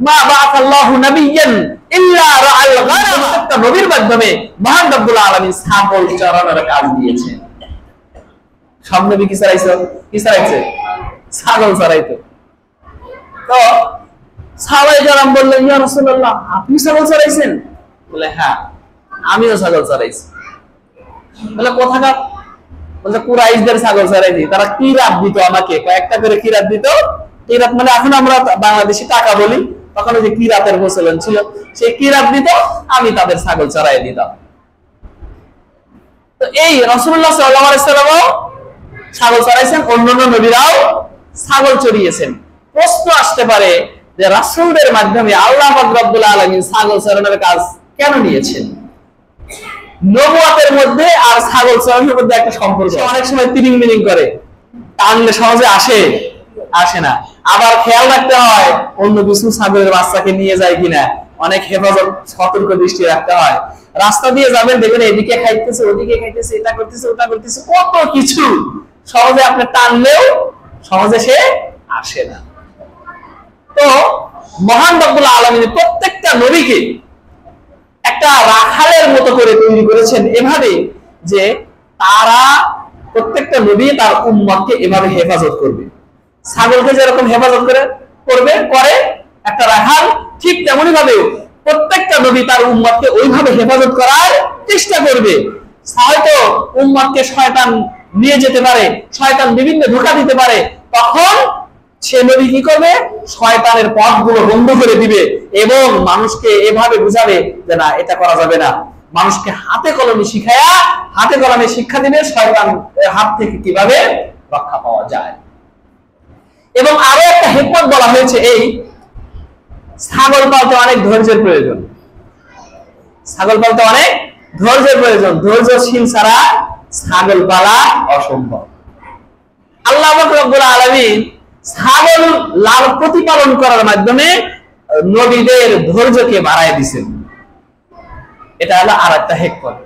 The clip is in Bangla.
মা বাআসাল্লাহু নাবিয়্যান ইল্লা রাআল গানাম, একটা নবীর মাধ্যমে মহান রব্বুল আলামিন ছাগল চরানোর কাজ দিয়েছেন। সব নবী কি চরাইছে? ছাগল চরাইতো। তো সাহাবায়ে কেরাম বললেন, ইয়া রাসূলুল্লাহ, আপনি ছাগল চরাইছেন? বলে, হ্যাঁ, আমিও ছাগল চরাইছি। বলে, কোথাকার? বলে, কুরাইশদের ছাগল চরাইছি। তারা কিরাত দিত আমাকে, কয়েকটা করে কিরাত দিত। কিরাত মানে এখন আমরা বাংলাদেশি টাকা বলি, তখন ওই যে কিরাতের প্রচলন ছিল, সেই কিরাত দিত, আমি তাদের ছাগল চড়াই দিতাম। তো এই রাসূলুল্লাহ সাল্লাল্লাহু আলাইহি ওয়াসাল্লামও ছাগল চড়াইছেন, অন্যান্য নবীরাও ছাগল চড়িয়েছেন। প্রশ্ন আসতে পারে যে রাসূলদের মাধ্যমে আল্লাহ পাক রব্বুল আলামিন ছাগল চড়ানোর কাজ কেন নিয়েছেন? নবুয়তের মধ্যে আর ছাগল চড়ানোর মধ্যে একটা সম্পর্ক। অনেক সময় তিরিং মিরিং করে, টানলে সহজে আসে না। আবার খেয়াল রাখতে হয় অন্য কিছু ছাগলের বাচ্চাকে নিয়ে যায় কিনা, অনেক হেফাজত সতর্ক দৃষ্টি রাখতে হয়। রাস্তা দিয়ে যাবেন, দেখবেন এদিকে খাইতেছে, ওদিকে খাইতেছে, এটা করতেছে, ওটা করতেছে, কত কিছু। সহজে আপনি টানলেও সহজে সে আসে না। তো মহান রব্বুল আলামিন প্রত্যেকটা নবীকে একটা রাখালের মতো করে তৈরি করেছেন, এভাবে যে তারা প্রত্যেকটা নবী তার উম্মতকে এভাবে হেফাজত করবে। ছাগলকে যেরকম হেফাজত করে একটা রাখাল, ঠিক তেমনি ভাবে প্রত্যেকটা নবী তার উম্মতকে ওইভাবে হেফাজত করার চেষ্টা করবে। হয়তো উম্মতকে শয়তান নিয়ে যেতে পারে, শয়তান বিভিন্ন ধোঁকা দিতে পারে, তখন সে নবী কি করবে? শয়তানের পথগুলো বন্ধ করে দিবে এবং মানুষকে এভাবে বুঝাবে যে না, এটা করা যাবে না। মানুষকে হাতে কলমে শিখায়া, হাতে কলমে শিক্ষা দিবে শয়তানের হাত থেকে কিভাবে রক্ষা পাওয়া যায়। এবং আরো একটা হিকমত বলা হয়েছে, এই ছাগল পালতে অনেক ধৈর্যের প্রয়োজন। ছাগল পালতে অনেক ধৈর্যের প্রয়োজন। ধৈর্যশীল ছাড়া ছাগল পালা অসম্ভব। আল্লাহ পাক রব্বুল আলামিন ছাগল লালন প্রতিপালন করার মাধ্যমে নবীদের ধৈর্যকে বাড়ায় দিয়েছেন। এটা হলো আর একটা হিকমত।